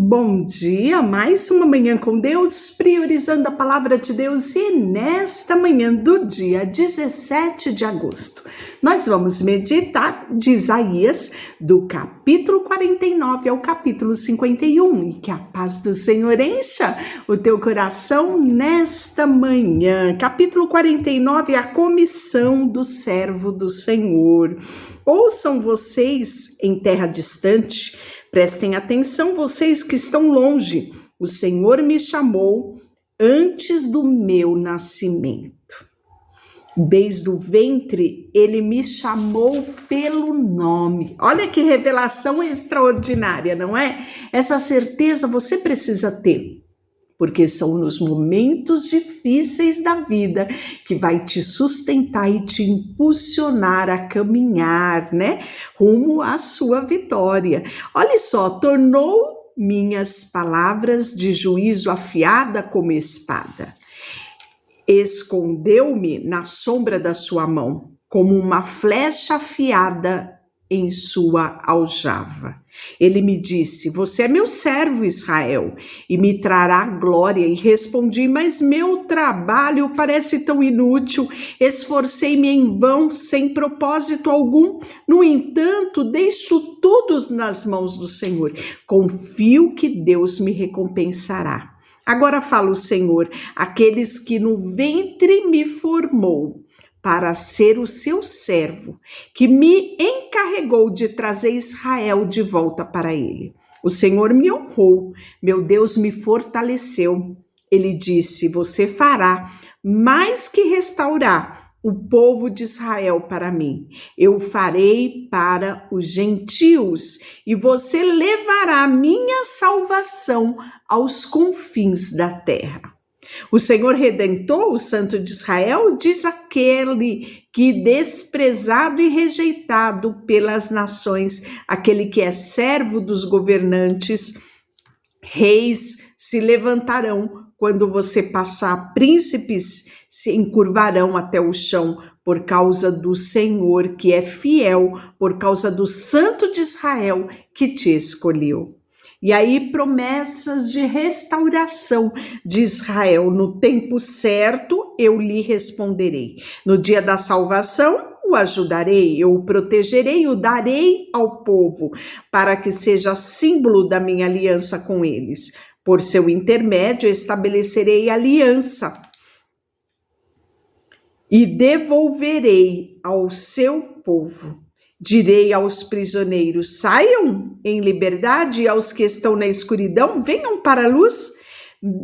Bom dia, mais uma manhã com Deus, priorizando a palavra de Deus, e nesta manhã do dia 17 de agosto, nós vamos meditar de Isaías, do capítulo 49 ao capítulo 51, e que a paz do Senhor encha o teu coração nesta manhã. Capítulo 49, a comissão do servo do Senhor. Ouçam vocês em terra distante, prestem atenção, vocês que estão longe. O Senhor me chamou antes do meu nascimento. Desde o ventre, Ele me chamou pelo nome. Olha que revelação extraordinária, não é? Essa certeza você precisa ter, porque são nos momentos difíceis da vida que vai te sustentar e te impulsionar a caminhar, né, rumo à sua vitória. Olha só, tornou minhas palavras de juízo afiada como espada. Escondeu-me na sombra da sua mão, como uma flecha afiada em sua aljava. Ele me disse: você é meu servo, Israel, e me trará glória. E respondi: mas meu trabalho parece tão inútil, esforcei-me em vão, sem propósito algum. No entanto, deixo tudo nas mãos do Senhor. Confio que Deus me recompensará. Agora fala o Senhor, aqueles que no ventre me formou, para ser o seu servo, que me encarregou de trazer Israel de volta para ele. O Senhor me honrou, meu Deus me fortaleceu. Ele disse: você fará mais que restaurar o povo de Israel para mim. Eu farei para os gentios, e você levará a minha salvação aos confins da terra. O Senhor redentor, o Santo de Israel, diz aquele que desprezado e rejeitado pelas nações, aquele que é servo dos governantes, reis se levantarão quando você passar, príncipes se encurvarão até o chão por causa do Senhor que é fiel, por causa do Santo de Israel que te escolheu. E aí, promessas de restauração de Israel. No tempo certo, eu lhe responderei. No dia da salvação, o ajudarei, eu o protegerei, o darei ao povo, para que seja símbolo da minha aliança com eles. Por seu intermédio, estabelecerei aliança e devolverei ao seu povo. Direi aos prisioneiros: saiam em liberdade, e aos que estão na escuridão, venham para a luz.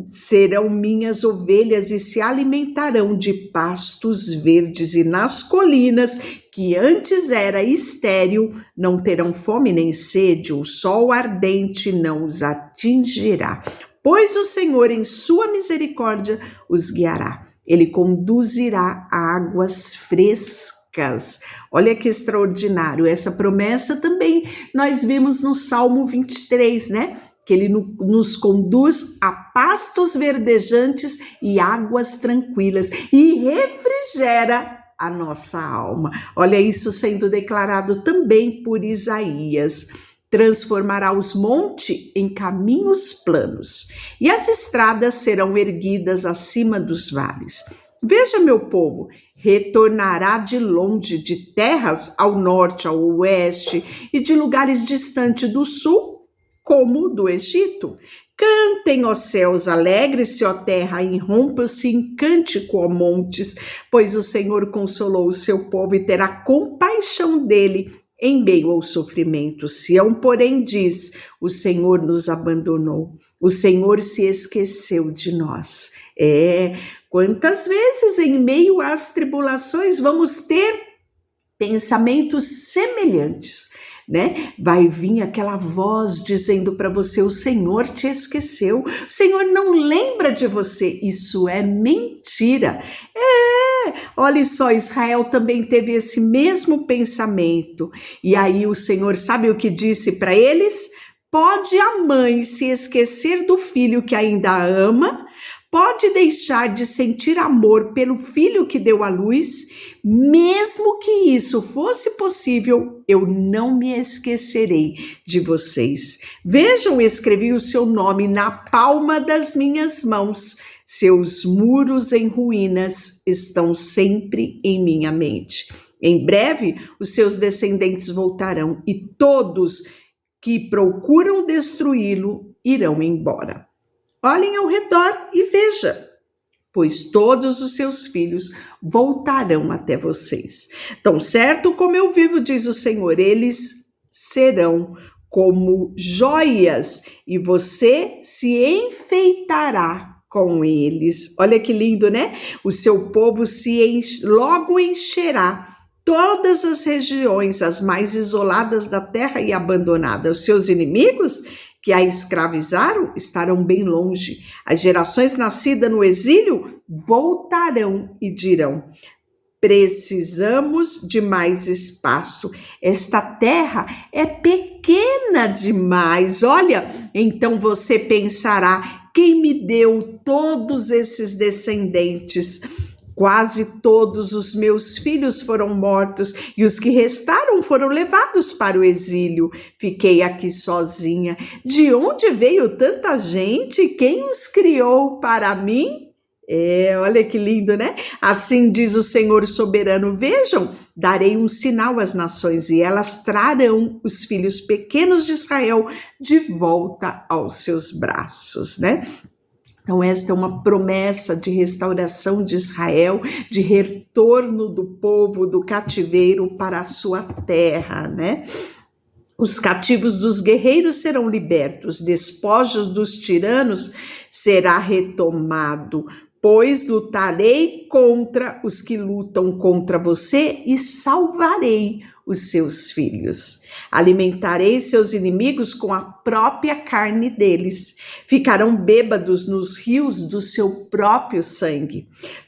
Serão minhas ovelhas e se alimentarão de pastos verdes, e nas colinas, que antes era estéril, não terão fome nem sede, o sol ardente não os atingirá. Pois o Senhor, em sua misericórdia, os guiará. Ele conduzirá a águas frescas. Olha que extraordinário, essa promessa também nós vimos no Salmo 23, né? Que ele nos conduz a pastos verdejantes e águas tranquilas e refrigera a nossa alma. Olha isso sendo declarado também por Isaías. Transformará os montes em caminhos planos, e as estradas serão erguidas acima dos vales. Veja, meu povo, retornará de longe, de terras ao norte, ao oeste, e de lugares distantes do sul, como do Egito. Cantem, ó céus, alegre-se, ó terra, irrompa-se em cântico, ó montes, pois o Senhor consolou o seu povo e terá compaixão dele em meio ao sofrimento. Sião, porém, diz: o Senhor nos abandonou, o Senhor se esqueceu de nós. Quantas vezes em meio às tribulações vamos ter pensamentos semelhantes, né? Vai vir aquela voz dizendo para você: o Senhor te esqueceu, o Senhor não lembra de você. Isso é mentira. Olha só, Israel também teve esse mesmo pensamento. E aí o Senhor sabe o que disse para eles? Pode a mãe se esquecer do filho que ainda ama? pode deixar de sentir amor pelo filho que deu à luz? Mesmo que isso fosse possível, eu não me esquecerei de vocês. Vejam, escrevi o seu nome na palma das minhas mãos. Seus muros em ruínas estão sempre em minha mente. Em breve, os seus descendentes voltarão e todos que procuram destruí-lo irão embora. Olhem ao redor e veja, pois todos os seus filhos voltarão até vocês. Tão certo como eu vivo, diz o Senhor, eles serão como joias e você se enfeitará com eles. Olha que lindo, né? O seu povo logo encherá todas as regiões, as mais isoladas da terra e abandonadas. Os seus inimigos que a escravizaram estarão bem longe. As gerações nascidas no exílio voltarão e dirão: precisamos de mais espaço. Esta terra é pequena demais. Olha, então você pensará: quem me deu todos esses descendentes? Quase todos os meus filhos foram mortos e os que restaram foram levados para o exílio. Fiquei aqui sozinha. De onde veio tanta gente? Quem os criou para mim? Olha que lindo, né? Assim diz o Senhor soberano: vejam, darei um sinal às nações e elas trarão os filhos pequenos de Israel de volta aos seus braços, né? Então, esta é uma promessa de restauração de Israel, de retorno do povo do cativeiro para a sua terra, né? Os cativos dos guerreiros serão libertos, despojos dos tiranos será retomado, pois lutarei contra os que lutam contra você e salvarei os seus filhos. Alimentarei seus inimigos com a própria carne deles. Ficarão bêbados nos rios do seu próprio sangue.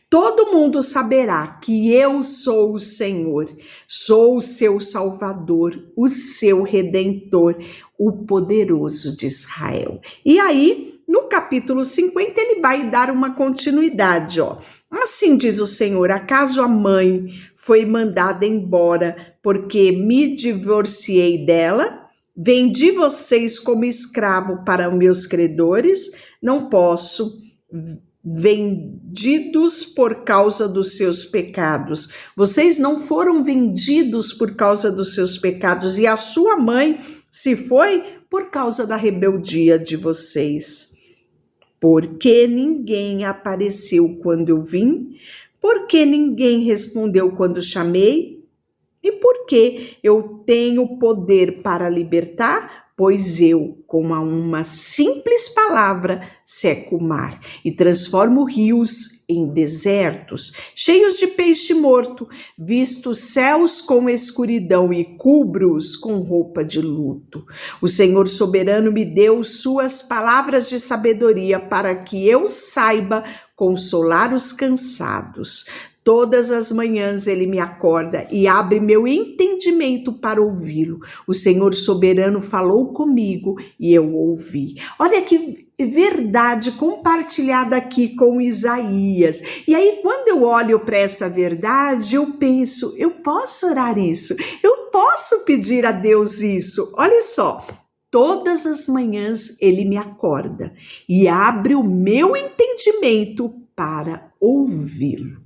Todo mundo saberá que eu sou o Senhor, sou o seu Salvador, o seu Redentor, o poderoso de Israel. E aí, no capítulo 50, ele vai dar uma continuidade, ó. Assim diz o Senhor: acaso a mãe foi mandada embora porque me divorciei dela? Vendi vocês como escravo para meus credores? Não posso. Vendidos por causa dos seus pecados. Vocês não foram vendidos por causa dos seus pecados, e a sua mãe se foi por causa da rebeldia de vocês. Porque ninguém apareceu quando eu vim? Porque ninguém respondeu quando chamei? E por que eu tenho poder para libertar? Pois eu, com uma simples palavra, seco o mar e transformo rios em desertos, cheios de peixe morto, visto céus com escuridão e cubro-os com roupa de luto. O Senhor soberano me deu suas palavras de sabedoria para que eu saiba consolar os cansados. Todas as manhãs ele me acorda e abre meu entendimento para ouvi-lo. O Senhor soberano falou comigo e eu ouvi. Olha que verdade compartilhada aqui com Isaías. E aí, quando eu olho para essa verdade, eu penso: eu posso orar isso, eu posso pedir a Deus isso. Olha só. Todas as manhãs ele me acorda e abre o meu entendimento para ouvi-lo.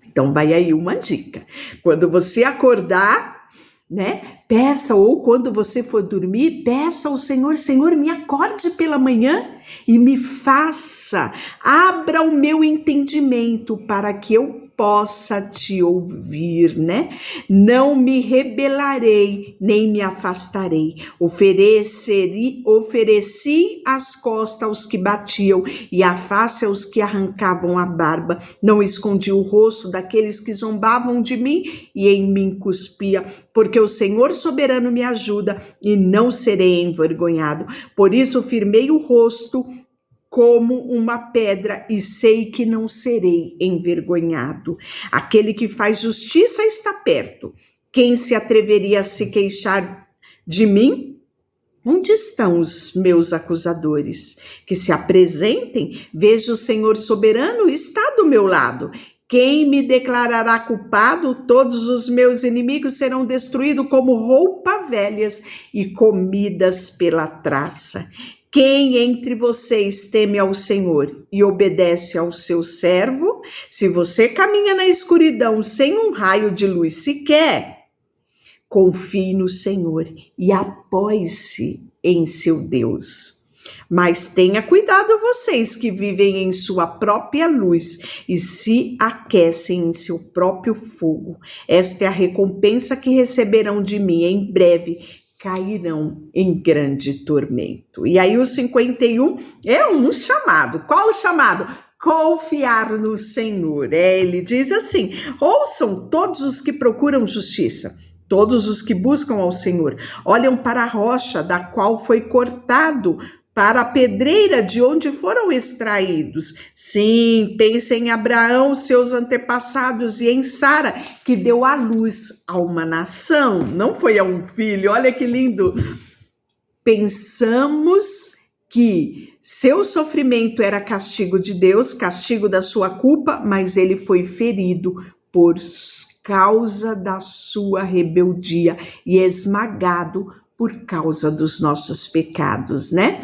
Então vai aí uma dica. Quando você acordar, né? Peça, ou quando você for dormir, peça ao Senhor: Senhor, me acorde pela manhã e me faça, abra o meu entendimento para que eu possa te ouvir, né? Não me rebelarei, nem me afastarei. Ofereci as costas aos que batiam e a face aos que arrancavam a barba. Não escondi o rosto daqueles que zombavam de mim e em mim cuspia, porque o Senhor soberano me ajuda e não serei envergonhado. Por isso firmei o rosto como uma pedra e sei que não serei envergonhado. Aquele que faz justiça está perto. Quem se atreveria a se queixar de mim? Onde estão os meus acusadores? Que se apresentem, veja o Senhor soberano está do meu lado. Quem me declarará culpado? Todos os meus inimigos serão destruídos como roupas velhas e comidas pela traça. Quem entre vocês teme ao Senhor e obedece ao seu servo? Se você caminha na escuridão sem um raio de luz sequer, confie no Senhor e apoie-se em seu Deus. Mas tenha cuidado vocês que vivem em sua própria luz e se aquecem em seu próprio fogo. Esta é a recompensa que receberão de mim. Em breve cairão em grande tormento. E aí o 51 é um chamado. Qual o chamado? Confiar no Senhor. Ele diz assim: ouçam todos os que procuram justiça. Todos os que buscam ao Senhor olham para a rocha da qual foi cortado, para a pedreira de onde foram extraídos. Sim, pensem em Abraão, seus antepassados, e em Sara, que deu à luz a uma nação. Não foi a um filho, olha que lindo. Pensamos que seu sofrimento era castigo de Deus, castigo da sua culpa, mas ele foi ferido por causa da sua rebeldia e esmagado por causa dos nossos pecados, né?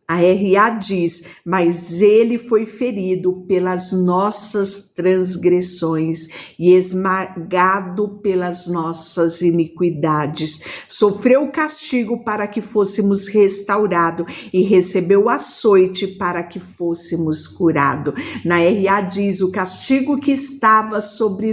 A R.A. diz, mas ele foi ferido pelas nossas transgressões e esmagado pelas nossas iniquidades. Sofreu o castigo para que fôssemos restaurados e recebeu o açoite para que fôssemos curados. Na R.A. diz, o castigo que estava sobre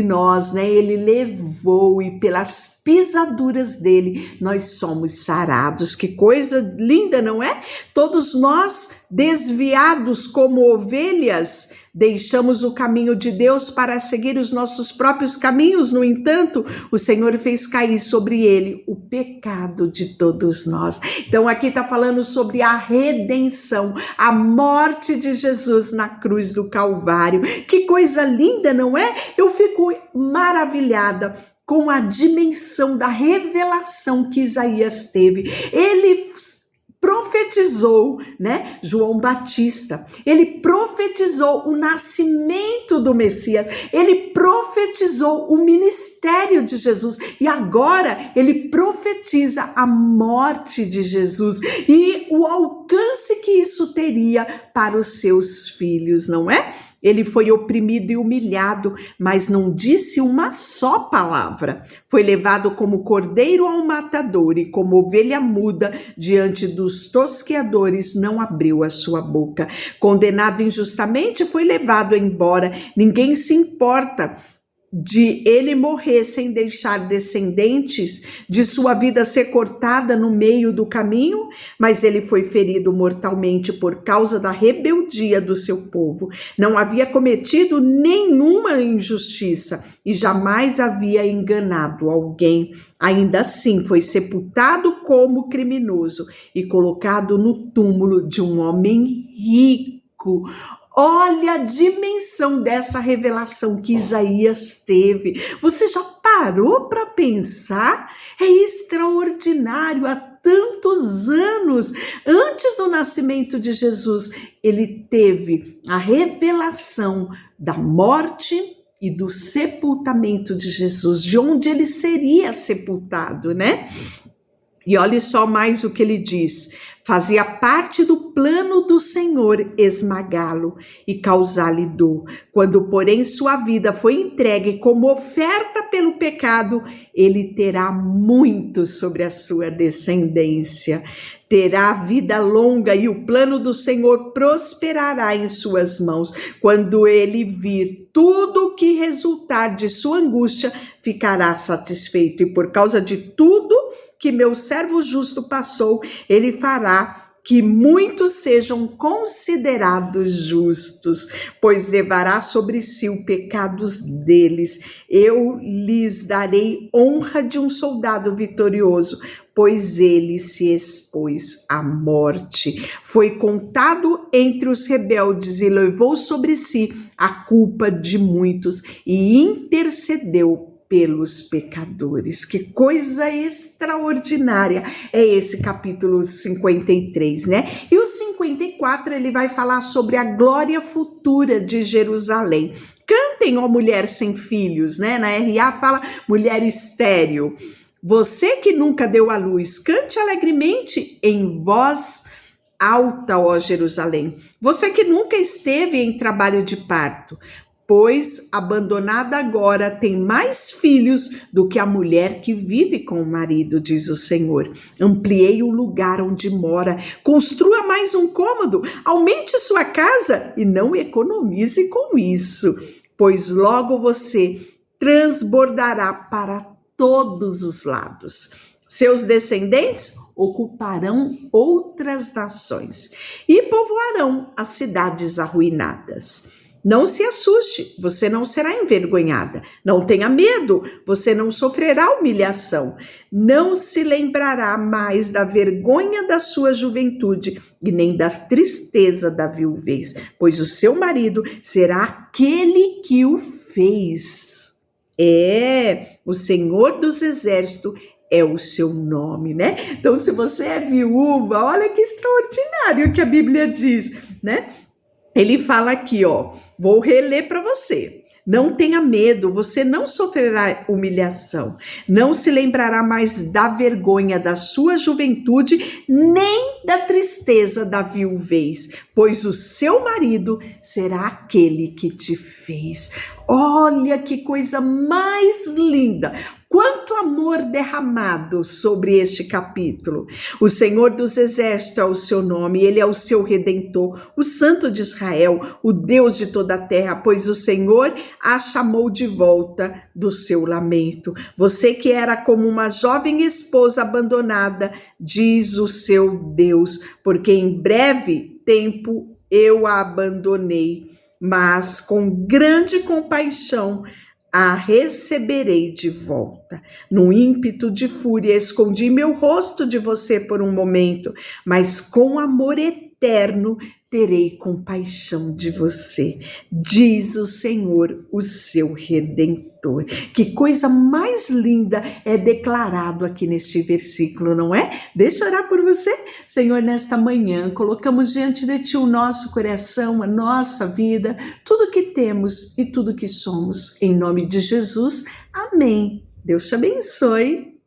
nós, né? Ele levou e pelas pisaduras dele nós somos sarados. Que coisa linda, não é? Todos nós, desviados como ovelhas, deixamos o caminho de Deus para seguir os nossos próprios caminhos. No entanto, o Senhor fez cair sobre ele o pecado de todos nós. Então aqui está falando sobre a redenção, a morte de Jesus na cruz do Calvário. Que coisa linda, não é? Eu fico maravilhada com a dimensão da revelação que Isaías teve. Ele profetizou, né? João Batista, ele profetizou o nascimento do Messias, ele profetizou o ministério de Jesus e agora ele profetiza a morte de Jesus e o alcance que isso teria para os seus filhos, não é? Ele foi oprimido e humilhado, mas não disse uma só palavra. Foi levado como cordeiro ao matador e como ovelha muda diante dos tosqueadores, não abriu a sua boca. Condenado injustamente, foi levado embora. Ninguém se importa de ele morrer sem deixar descendentes, de sua vida ser cortada no meio do caminho, mas ele foi ferido mortalmente por causa da rebeldia do seu povo. Não havia cometido nenhuma injustiça e jamais havia enganado alguém. Ainda assim, foi sepultado como criminoso e colocado no túmulo de um homem rico. Olha a dimensão dessa revelação que Isaías teve. Você já parou para pensar? É extraordinário. Há tantos anos antes do nascimento de Jesus, ele teve a revelação da morte e do sepultamento de Jesus, de onde ele seria sepultado, né? E olhe só mais o que ele diz. Fazia parte do plano do Senhor esmagá-lo e causar-lhe dor. Quando, porém, sua vida foi entregue como oferta pelo pecado, ele terá muito sobre a sua descendência. Terá vida longa e o plano do Senhor prosperará em suas mãos. Quando ele vir tudo que resultar de sua angústia, ficará satisfeito. E por causa de tudo que meu servo justo passou, ele fará que muitos sejam considerados justos, pois levará sobre si os pecados deles. Eu lhes darei honra de um soldado vitorioso, pois ele se expôs à morte. Foi contado entre os rebeldes e levou sobre si a culpa de muitos e intercedeu pelos pecadores. Que coisa extraordinária é esse capítulo 53, né? E o 54 ele vai falar sobre a glória futura de Jerusalém. Cantem, ó mulher sem filhos, né? Na RA fala mulher estéril. Você que nunca deu à luz, cante alegremente em voz alta, ó Jerusalém. Você que nunca esteve em trabalho de parto, pois abandonada agora tem mais filhos do que a mulher que vive com o marido, diz o Senhor. Ampliei o lugar onde mora, construa mais um cômodo, aumente sua casa e não economize com isso, pois logo você transbordará para todos os lados. Seus descendentes ocuparão outras nações e povoarão as cidades arruinadas. Não se assuste, você não será envergonhada. Não tenha medo, você não sofrerá humilhação. Não se lembrará mais da vergonha da sua juventude e nem da tristeza da viuvez, pois o seu marido será aquele que o fez. O Senhor dos Exércitos é o seu nome, né? Então, se você é viúva, olha que extraordinário que a Bíblia diz, né? Ele fala aqui, ó, vou reler para você. Não tenha medo, você não sofrerá humilhação, não se lembrará mais da vergonha da sua juventude, nem da tristeza da viuvez, pois o seu marido será aquele que te fez. Olha que coisa mais linda! Quanto amor derramado sobre este capítulo. O Senhor dos Exércitos é o seu nome, ele é o seu Redentor, o Santo de Israel, o Deus de toda a terra, pois o Senhor a chamou de volta do seu lamento. Você que era como uma jovem esposa abandonada, diz o seu Deus, porque em breve tempo eu a abandonei, mas com grande compaixão a receberei de volta. No ímpeto de fúria, escondi meu rosto de você por um momento, mas com amor eterno terei compaixão de você, diz o Senhor, o seu Redentor. Que coisa mais linda é declarado aqui neste versículo, não é? Deixa eu orar por você. Senhor, nesta manhã, colocamos diante de Ti o nosso coração, a nossa vida, tudo que temos e tudo que somos. Em nome de Jesus, amém. Deus te abençoe.